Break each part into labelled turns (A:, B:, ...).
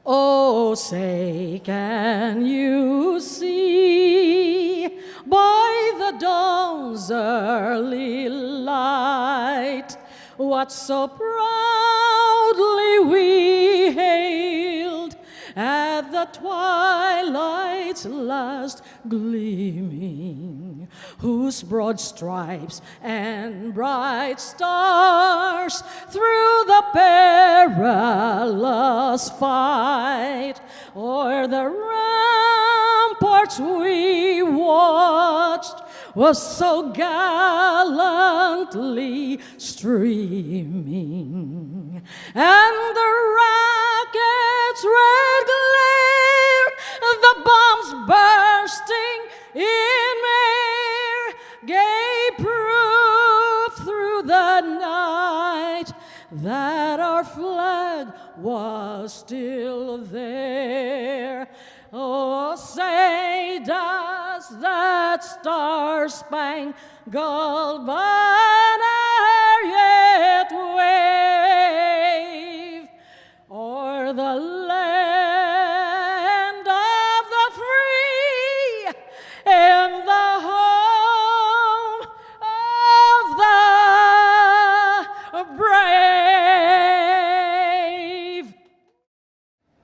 A: Oh, say, can you see by the dawn's early light what so proudly we hailed at the twilight's last gleaming, whose broad stripes and bright stars through the perilous fight o'er the ramparts we watched was so gallantly streaming, and the rocket's red glare, the bombs bursting in air, gave proof through the night that our flag was still there. Oh, say, does that star-spangled banner yet wave o'er the land of the free and the home of the brave?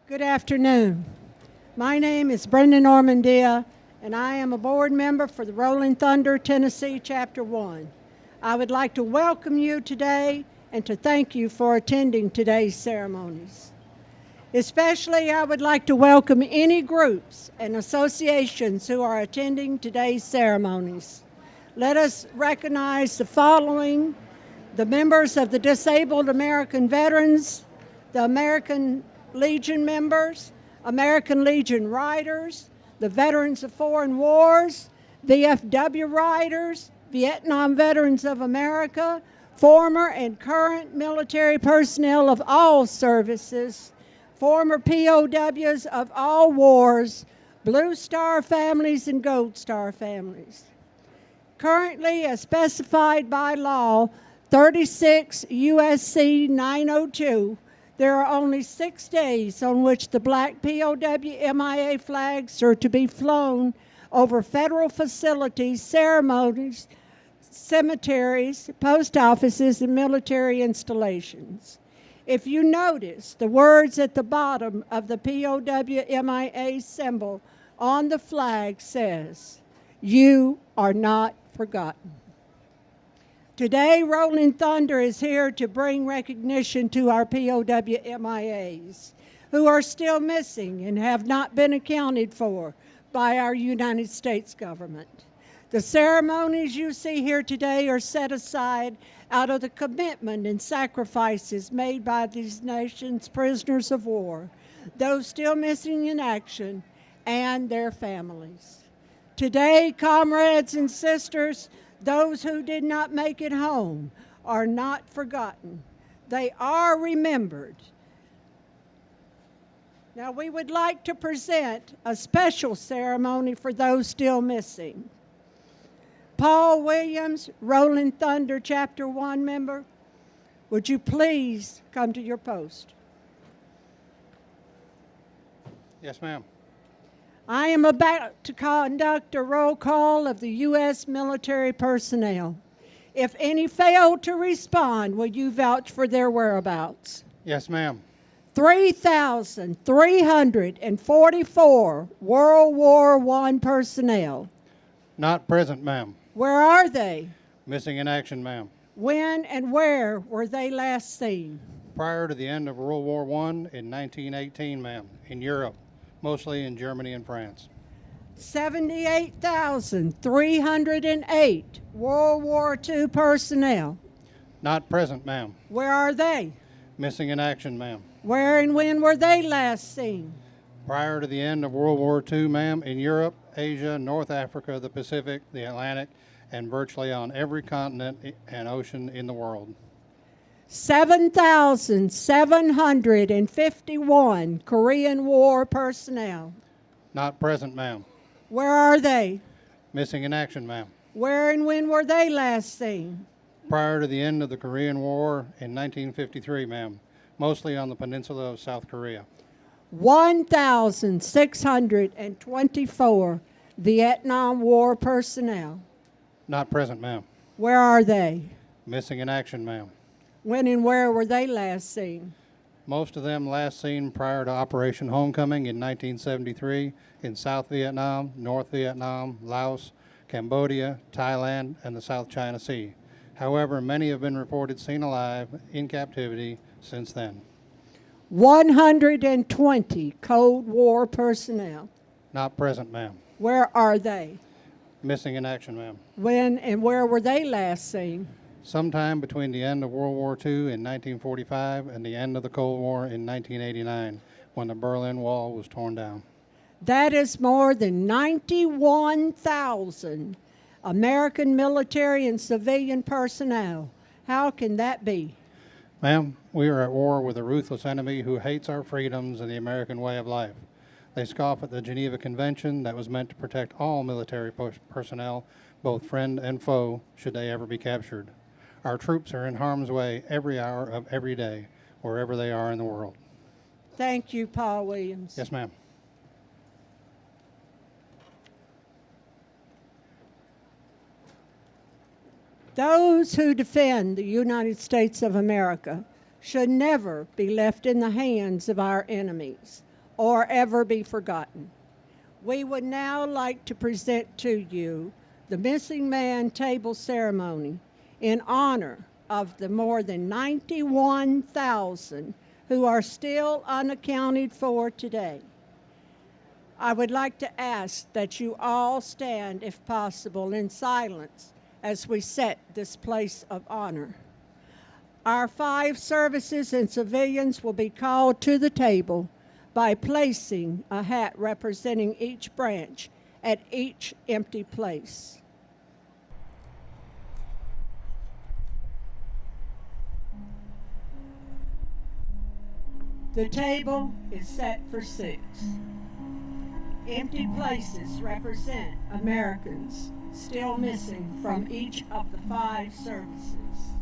B: Good afternoon. My name is Brenda Normandia, and I am a board member for the Rolling Thunder, Tennessee, Chapter 1. I would like to welcome you today and to thank you for attending today's ceremonies. Especially, I would like to welcome any groups and associations who are attending today's ceremonies. Let us recognize the following: the members of the Disabled American Veterans, the American Legion members, American Legion Riders, the Veterans of Foreign Wars, VFW Riders, Vietnam Veterans of America, former and current military personnel of all services, former POWs of all wars, Blue Star families and Gold Star families. Currently, as specified by law 36 U.S.C. 902, there are only 6 days on which the black POW-MIA flags are to be flown over federal facilities, ceremonies, cemeteries, post offices, and military installations. If you notice, the words at the bottom of the POW-MIA symbol on the flag says, "You are not forgotten." Today, Rolling Thunder is here to bring recognition to our POW-MIAs who are still missing and have not been accounted for by our United States government. The ceremonies you see here today are set aside out of the commitment and sacrifices made by these nations' prisoners of war, those still missing in action, and their families. Today, comrades and sisters, those who did not make it home are not forgotten. They are remembered. Now, we would like to present a special ceremony for those still missing. Paul Williams, Rolling Thunder Chapter 1 member, would you please come to your post?
C: Yes, ma'am.
B: I am about to conduct a roll call of the U.S. military personnel. If any fail to respond, will you vouch for their whereabouts?
C: Yes, ma'am.
B: 3,344 World War I personnel.
C: Not present, ma'am.
B: Where are they?
C: Missing in action, ma'am.
B: When and where were they last seen?
C: Prior to the end of World War I in 1918, ma'am, in Europe, mostly in Germany and France.
B: 78,308 World War II personnel.
C: Not present, ma'am.
B: Where are they?
C: Missing in action, ma'am.
B: Where and when were they last seen?
C: Prior to the end of World War II, ma'am, in Europe, Asia, North Africa, the Pacific, the Atlantic, and virtually on every continent and ocean in the world. 7,751 Korean War personnel. Not present, ma'am.
B: Where are they?
C: Missing in action, ma'am.
B: Where and when were they last seen?
C: Prior to the end of the Korean War in 1953, ma'am, mostly on the peninsula of South Korea.
B: 1,624 Vietnam War personnel.
C: Not present, ma'am.
B: Where are they?
C: Missing in action, ma'am.
B: When and where were they last seen?
C: Most of them last seen prior to Operation Homecoming in 1973 in South Vietnam, North Vietnam, Laos, Cambodia, Thailand, and the South China Sea. However, many have been reported seen alive in captivity since then.
B: 120 Cold War personnel.
C: Not present, ma'am.
B: Where are they?
C: Missing in action, ma'am.
B: When and where were they last seen?
C: Sometime between the end of World War II in 1945 and the end of the Cold War in 1989, when the Berlin Wall was torn down.
B: That is more than 91,000 American military and civilian personnel. How can that be?
C: Ma'am, we are at war with a ruthless enemy who hates our freedoms and the American way of life. They scoff at the Geneva Convention that was meant to protect all military personnel, both friend and foe, should they ever be captured. Our troops are in harm's way every hour of every day, wherever they are in the world.
B: Thank you, Paul Williams.
C: Yes, ma'am.
B: Those who defend the United States of America should never be left in the hands of our enemies or ever be forgotten. We would now like to present to you the Missing Man Table Ceremony in honor of the more than 91,000 who are still unaccounted for today. I would like to ask that you all stand, if possible, in silence as we set this place of honor. Our 5 services and civilians will be called to the table by placing a hat representing each branch at each empty place. The table is set for 6. Empty places represent Americans still missing from each of the 5 services: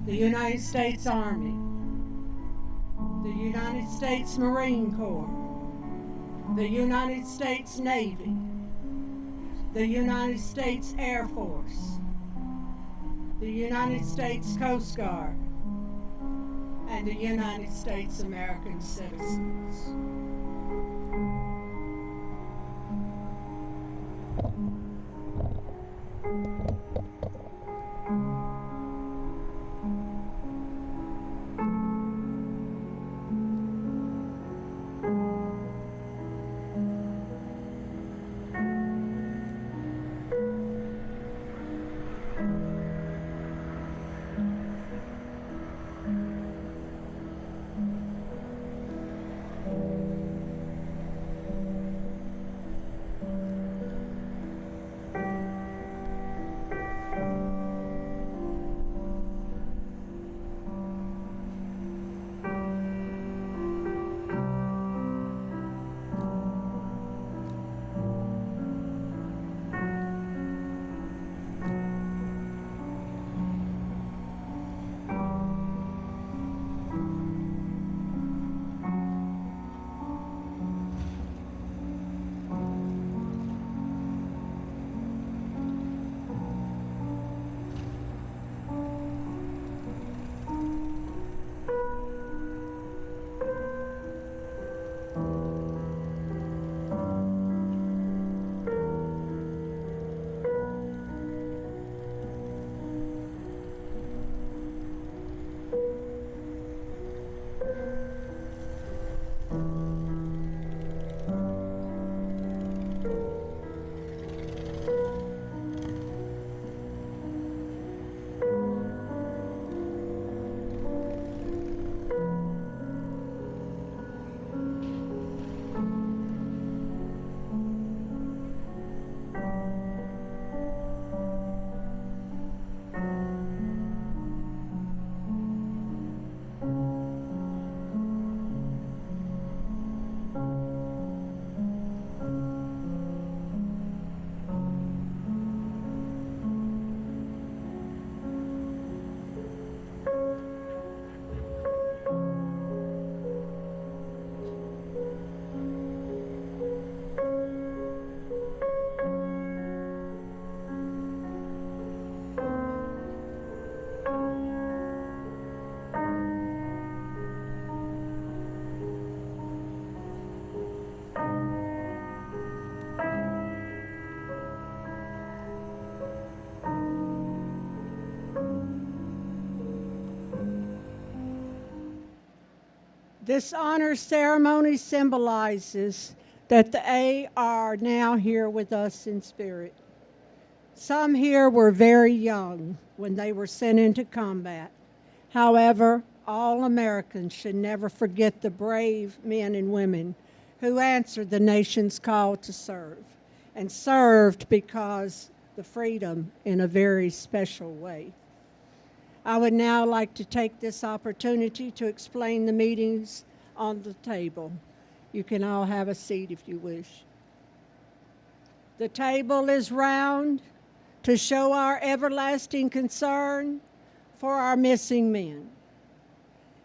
B: the United States Army, the United States Marine Corps, the United States Navy, the United States Air Force, the United States Coast Guard, and the United States American citizens. This honor ceremony symbolizes that they are now here with us in spirit. Some here were very young when they were sent into combat. However, all Americans should never forget the brave men and women who answered the nation's call to serve, and served because the freedom in a very special way. I would now like to take this opportunity to explain the meetings on the table. You can all have a seat if you wish. The table is round to show our everlasting concern for our missing men.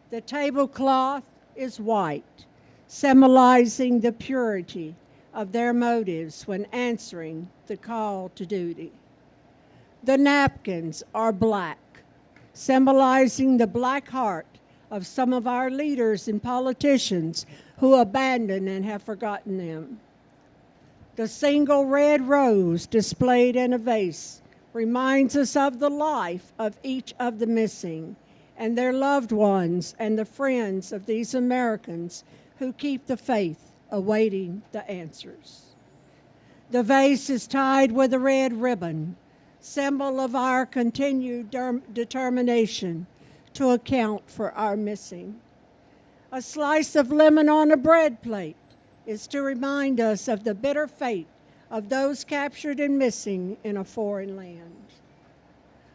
B: The tablecloth is white, symbolizing the purity of their motives when answering the call to duty. The napkins are black, symbolizing the black heart of some of our leaders and politicians who abandoned and have forgotten them. The single red rose displayed in a vase reminds us of the life of each of the missing and their loved ones and the friends of these Americans who keep the faith, awaiting the answers. The vase is tied with a red ribbon, symbol of our continued determination to account for our missing. A slice of lemon on a bread plate is to remind us of the bitter fate of those captured and missing in a foreign land.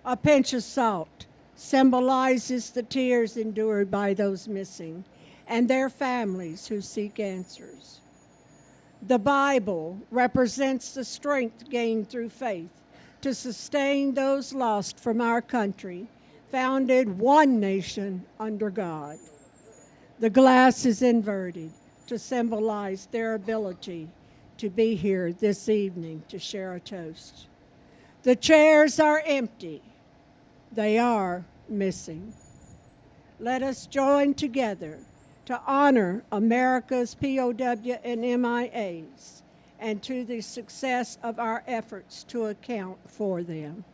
B: A pinch of salt symbolizes the tears endured by those missing and their families who seek answers. The Bible represents the strength gained through faith to sustain those lost from our country, founded one nation under God. The glass is inverted to symbolize their ability to be here this evening to share a toast. The chairs are empty. They are missing. Let us join together to honor America's POW and MIAs and to the success of our efforts to account for them.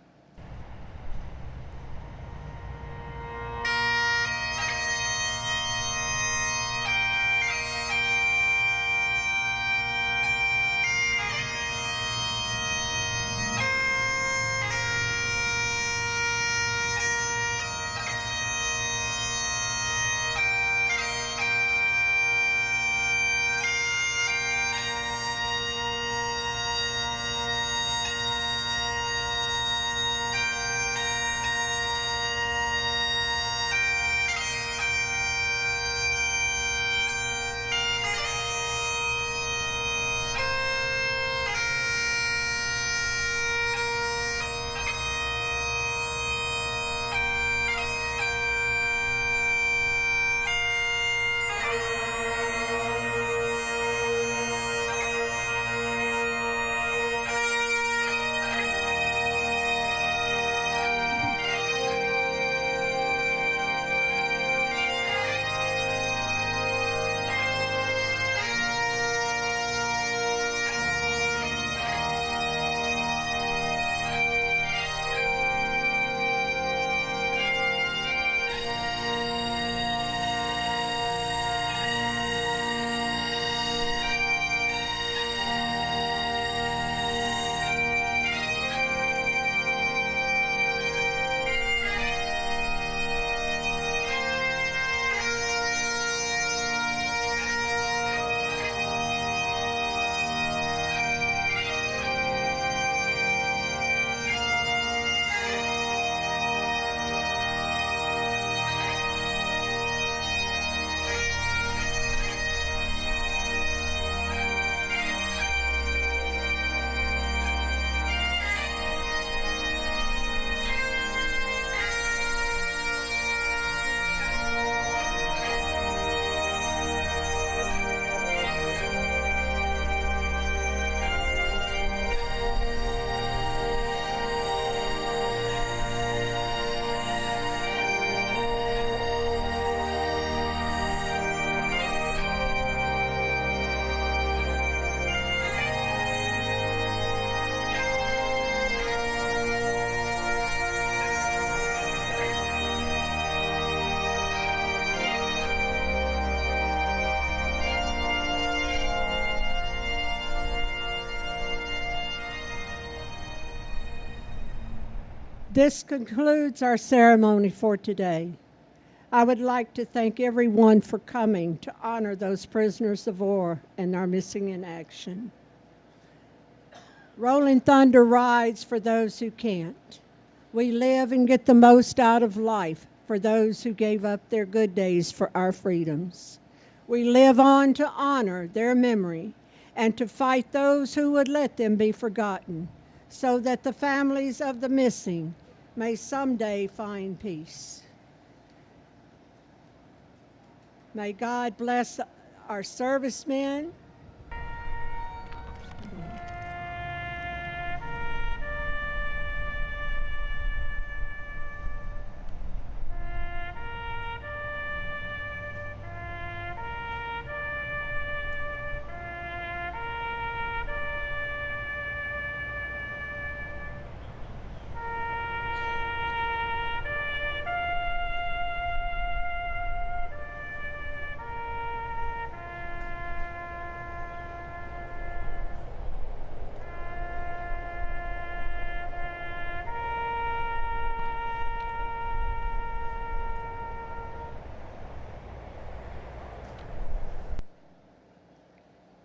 B: This concludes our ceremony for today. I would like to thank everyone for coming to honor those prisoners of war and our missing in action. Rolling Thunder rides for those who can't. We live and get the most out of life for those who gave up their good days for our freedoms. We live on to honor their memory and to fight those who would let them be forgotten, so that the families of the missing may someday find peace. May God bless our servicemen.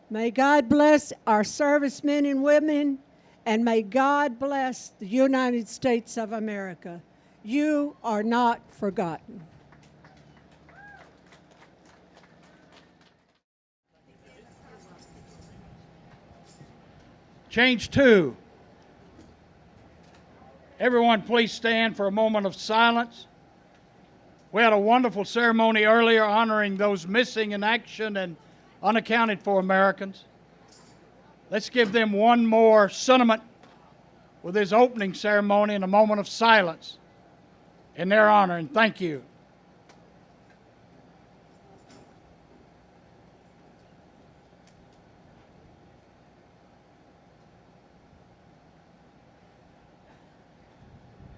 B: May God bless our servicemen and women, and may God bless the United States of America. You are not forgotten.
D: Change 2. Everyone please stand for a moment of silence. We had a wonderful ceremony earlier honoring those missing in action and unaccounted for Americans. Let's give them one more sentiment with this opening ceremony and a moment of silence in their honor, and thank you.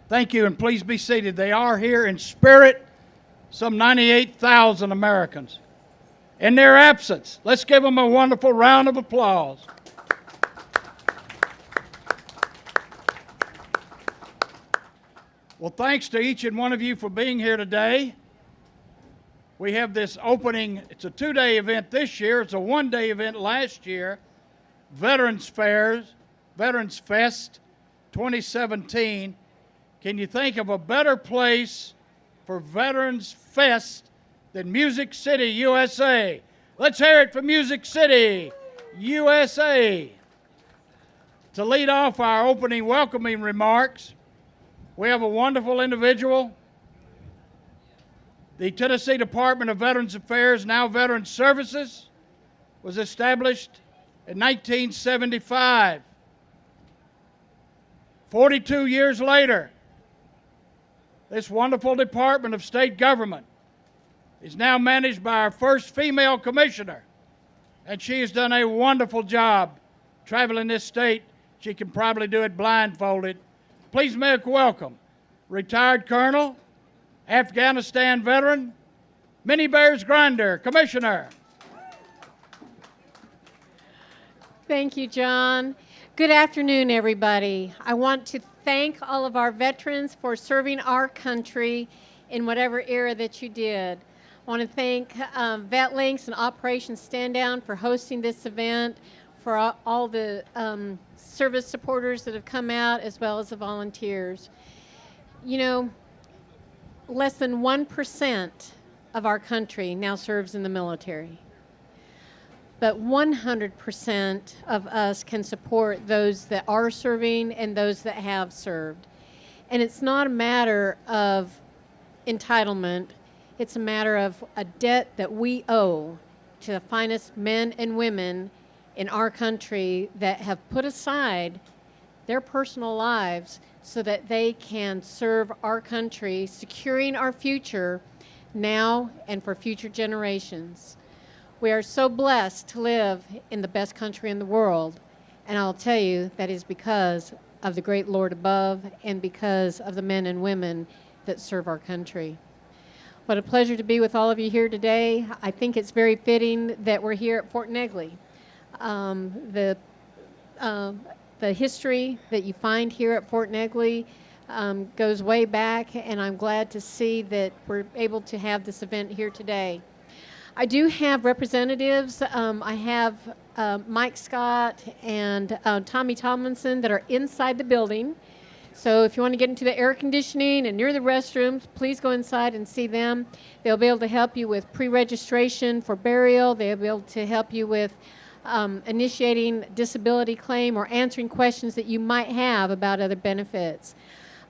D: Thank you, and please be seated. They are here in spirit, some 98,000 Americans. In their absence, let's give them a wonderful round of applause. Well, thanks to each and one of you for being here today. We have this opening, it's a 2-day event this year, it's a 1-day event last year, Veterans Fest 2017. Can you think of a better place for Veterans Fest than Music City, USA? Let's hear it for Music City, USA. To lead off our opening welcoming remarks, we have a wonderful individual. The Tennessee Department of Veterans Affairs, now Veterans Services, was established in 1975. 42 years later, this wonderful Department of State Government is now managed by our first female commissioner, and she has done a wonderful job traveling this state. She can probably do it blindfolded. Please make welcome retired Colonel, Afghanistan veteran, Minnie Bears Grinder, Commissioner.
E: Thank you, John. Good afternoon, everybody. I want to thank all of our veterans for serving our country in whatever era that you did. I want to thank VetLinks and Operation Stand Down for hosting this event, for all the service supporters that have come out, as well as the volunteers. You know, less than 1% of our country now serves in the military. But 100% of us can support those that are serving and those that have served. And it's not a matter of entitlement. It's a matter of a debt that we owe to the finest men and women in our country that have put aside their personal lives so that they can serve our country, securing our future now and for future generations. We are so blessed to live in the best country in the world, and I'll tell you that is because of the great Lord above and because of the men and women that serve our country. What a pleasure to be with all of you here today. I think it's very fitting that we're here at Fort Negley. The history that you find here at Fort Negley goes way back, and I'm glad to see that we're able to have this event here today. I do have representatives. I have Mike Scott and Tommy Tomlinson that are inside the building. So if you want to get into the air conditioning and near the restrooms, please go inside and see them. They'll be able to help you with pre-registration for burial. They'll be able to help you with initiating disability claim or answering questions that you might have about other benefits.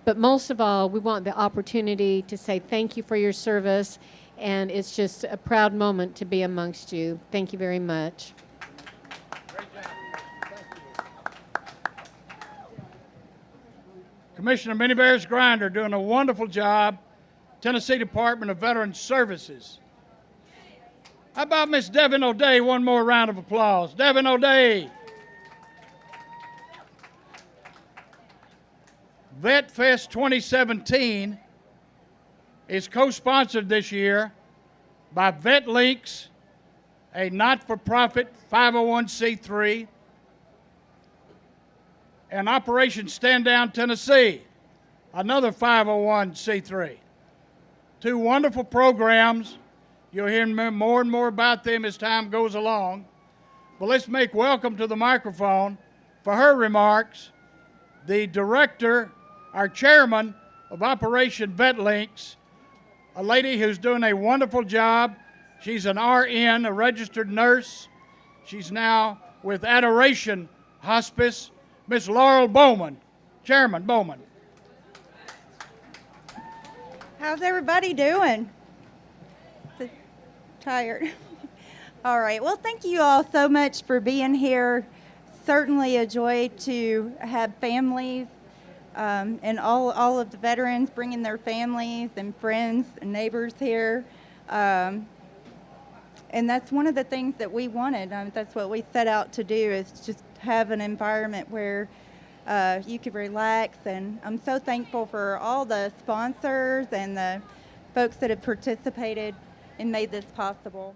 E: But most of all, we want the opportunity to say thank you for your service, and it's just a proud moment to be amongst you. Thank you very much.
D: Commissioner Minnie Bears Grinder doing a wonderful job. Tennessee Department of Veterans Services. How about Miss Devin O'Day? One more round of applause. Devin O'Day. VetFest 2017 is co-sponsored this year by VetLinks, a not-for-profit 501c3, and Operation Stand Down Tennessee, another 501c3. Two wonderful programs. You'll hear more and more about them as time goes along. But let's make welcome to the microphone for her remarks the director, our chairman of Operation VetLinks, a lady who's doing a wonderful job. She's an RN, a registered nurse. She's now with Adoration Hospice, Miss Laurel Bowman. Chairman Bowman.
F: How's everybody doing? Tired. All right. Well, thank you all so much for being here. Certainly a joy to have families and all of the veterans bringing their families and friends and neighbors here. And that's one of the things that we wanted. That's what we set out to do, is just have an environment where you could relax. And I'm so thankful for all the sponsors and the folks that have participated and made this possible.